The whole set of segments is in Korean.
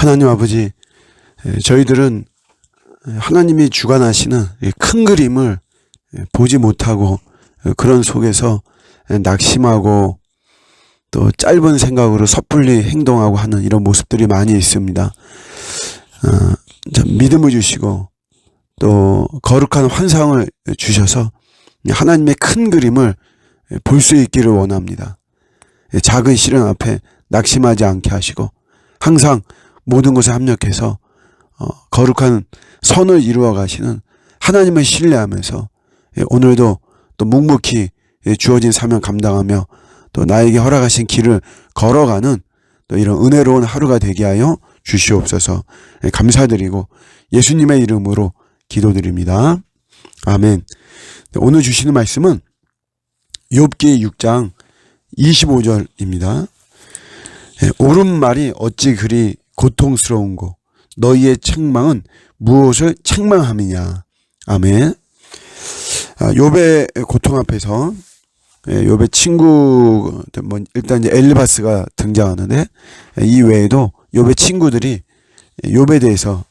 하나님 아버지, 저희들은 하나님이 주관하시는 큰 그림을 보지 못하고 그런 속에서 낙심하고 또 짧은 생각으로 섣불리 행동하고 하는 이런 모습들이 많이 있습니다. 믿음을 주시고 또 거룩한 환상을 주셔서 하나님의 큰 그림을 볼 수 있기를 원합니다. 작은 시련 앞에 낙심하지 않게 하시고 항상 모든 것에 합력해서 거룩한 선을 이루어 가시는 하나님을 신뢰하면서 오늘도 또 묵묵히 주어진 사명 감당하며 또 나에게 허락하신 길을 걸어가는 또 이런 은혜로운 하루가 되게 하여 주시옵소서. 감사드리고 예수님의 이름으로 기도드립니다. 아멘. 오늘 주시는 말씀은 욥기 6장 25절입니다. 옳은 말이 어찌 그리 고통스러운고 너희의 책망은 무엇을 책망함이냐. 아멘. 욥의 고통 앞에서 욥의 친구, 일단 이제 엘리바스가 등장하는데 이 외에도 욥의 친구들이 욥에 대해서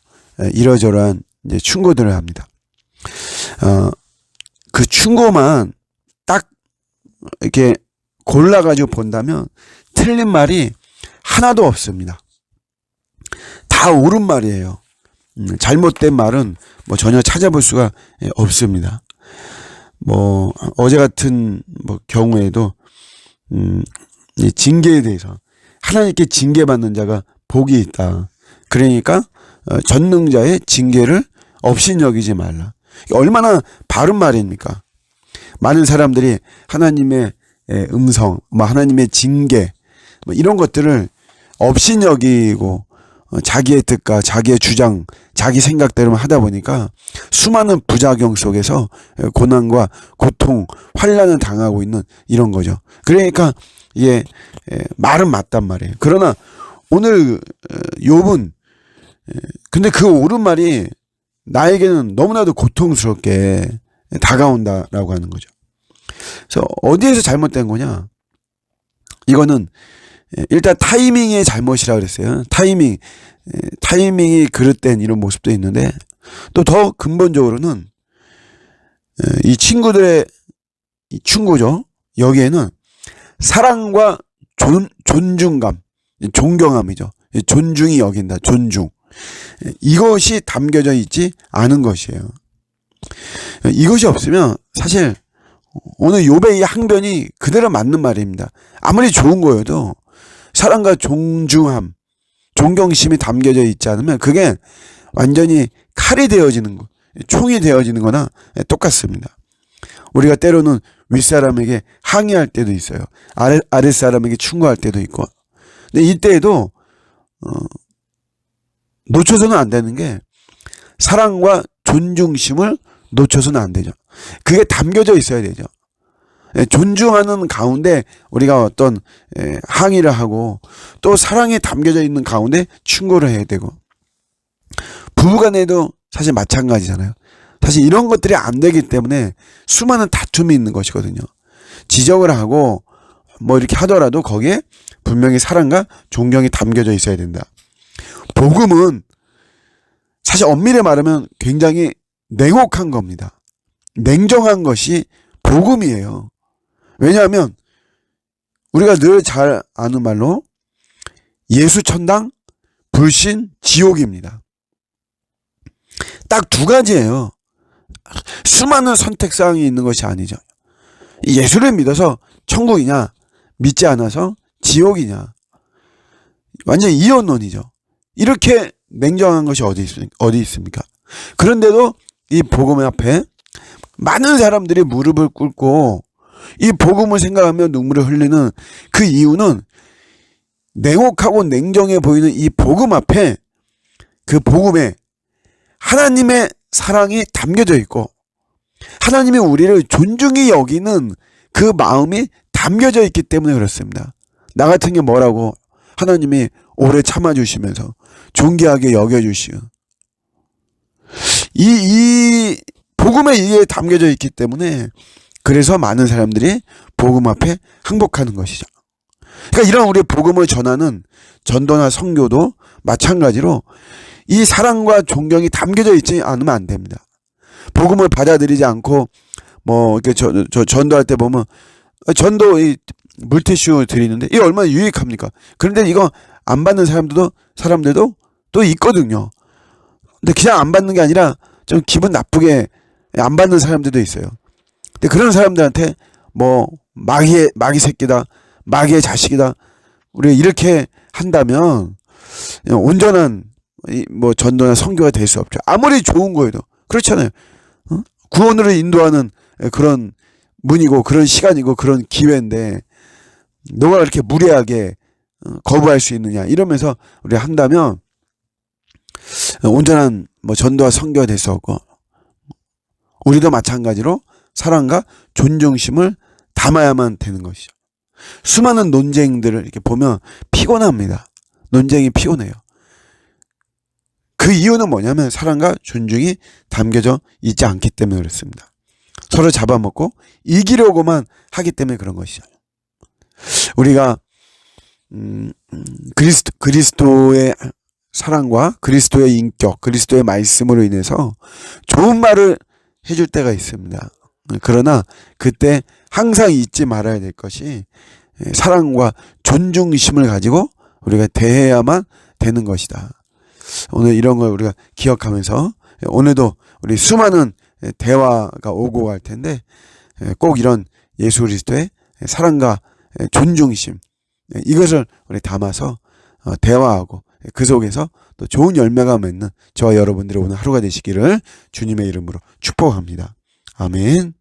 이러저러한 이제 충고들을 합니다. 그 충고만 딱 이렇게 골라가지고 본다면 틀린 말이 하나도 없습니다. 다 옳은 말이에요. 잘못된 말은 전혀 찾아볼 수가 없습니다. 어제 같은 경우에도 이 징계에 대해서 하나님께 징계받는 자가 복이 있다. 그러니까 전능자의 징계를 업신여기지 말라. 얼마나 바른 말입니까? 많은 사람들이 하나님의 음성, 하나님의 징계 이런 것들을 업신여기고 자기의 뜻과 자기의 주장, 자기 생각대로만 하다 보니까 수많은 부작용 속에서 고난과 고통, 환난을 당하고 있는 이런 거죠. 그러니까 이게 말은 맞단 말이에요. 그러나 오늘 욥은 근데 그 옳은 말이 나에게는 너무나도 고통스럽게 다가온다라고 하는 거죠. 그래서 어디에서 잘못된 거냐? 이거는 일단 타이밍의 잘못이라고 그랬어요. 타이밍이 그릇된 이런 모습도 있는데 또 더 근본적으로는 이 친구들의 이 충고죠. 여기에는 사랑과 존중감, 존경함이죠. 존중이 여긴다. 존중. 이것이 담겨져 있지 않은 것이에요. 이것이 없으면 사실 오늘 욥의 이 항변이 그대로 맞는 말입니다. 아무리 좋은 거여도 사랑과 존중함, 존경심이 담겨져 있지 않으면 그게 완전히 칼이 되어지는 거, 총이 되어지는 거나 똑같습니다. 우리가 때로는 윗사람에게 항의할 때도 있어요. 아랫사람에게 충고할 때도 있고. 근데 이때에도 놓쳐서는 안 되는 게 사랑과 존중심을 놓쳐서는 안 되죠. 그게 담겨져 있어야 되죠. 존중하는 가운데 우리가 어떤 항의를 하고 또 사랑이 담겨져 있는 가운데 충고를 해야 되고 부부간에도 사실 마찬가지잖아요. 사실 이런 것들이 안 되기 때문에 수많은 다툼이 있는 것이거든요. 지적을 하고 이렇게 하더라도 거기에 분명히 사랑과 존경이 담겨져 있어야 된다. 복음은 사실 엄밀히 말하면 굉장히 냉혹한 겁니다. 냉정한 것이 복음이에요. 왜냐하면 우리가 늘 잘 아는 말로 예수천당, 불신, 지옥입니다. 딱 두 가지예요. 수많은 선택사항이 있는 것이 아니죠. 예수를 믿어서 천국이냐, 믿지 않아서 지옥이냐. 완전 이혼론이죠. 이렇게 냉정한 것이 어디 있습니까? 그런데도 이 복음 앞에 많은 사람들이 무릎을 꿇고 이 복음을 생각하며 눈물을 흘리는 그 이유는 냉혹하고 냉정해 보이는 이 복음 앞에 그 복음에 하나님의 사랑이 담겨져 있고 하나님이 우리를 존중히 여기는 그 마음이 담겨져 있기 때문에 그렇습니다. 나 같은 게 뭐라고 하나님이 오래 참아주시면서 존귀하게 여겨주시고 이 복음에 이게 담겨져 있기 때문에 그래서 많은 사람들이 복음 앞에 항복하는 것이죠. 그러니까 이런 우리 복음을 전하는 전도나 선교도 마찬가지로 이 사랑과 존경이 담겨져 있지 않으면 안 됩니다. 복음을 받아들이지 않고 뭐 이렇게 전도할 때 보면 전도 이 물티슈 드리는데 이게 얼마나 유익합니까? 그런데 이거 안 받는 사람들도 또 있거든요. 근데 그냥 안 받는 게 아니라 좀 기분 나쁘게 안 받는 사람들도 있어요. 근데 그런 사람들한테 뭐 마귀의 새끼다, 마귀의 자식이다, 우리가 이렇게 한다면 온전한 뭐 전도나 선교가 될 수 없죠. 아무리 좋은 거여도 그렇잖아요. 구원으로 인도하는 그런 문이고 그런 시간이고 그런 기회인데 너가 이렇게 무례하게 거부할 수 있느냐 이러면서 우리가 한다면 온전한 뭐 전도와 선교가 될 수 없고, 우리도 마찬가지로 사랑과 존중심을 담아야만 되는 것이죠. 수많은 논쟁들을 이렇게 보면 피곤합니다. 논쟁이 피곤해요. 그 이유는 뭐냐면 사랑과 존중이 담겨져 있지 않기 때문에 그렇습니다. 서로 잡아먹고 이기려고만 하기 때문에 그런 것이죠. 우리가 그리스도의 사랑과 그리스도의 인격, 그리스도의 말씀으로 인해서 좋은 말을 해줄 때가 있습니다. 그러나 그때 항상 잊지 말아야 될 것이 사랑과 존중심을 가지고 우리가 대해야만 되는 것이다. 오늘 이런 걸 우리가 기억하면서 오늘도 우리 수많은 대화가 오고 갈 텐데 꼭 이런 예수 그리스도의 사랑과 존중심, 이것을 우리 담아서 대화하고 그 속에서 또 좋은 열매가 맺는 저와 여러분들의 오늘 하루가 되시기를 주님의 이름으로 축복합니다. 아멘.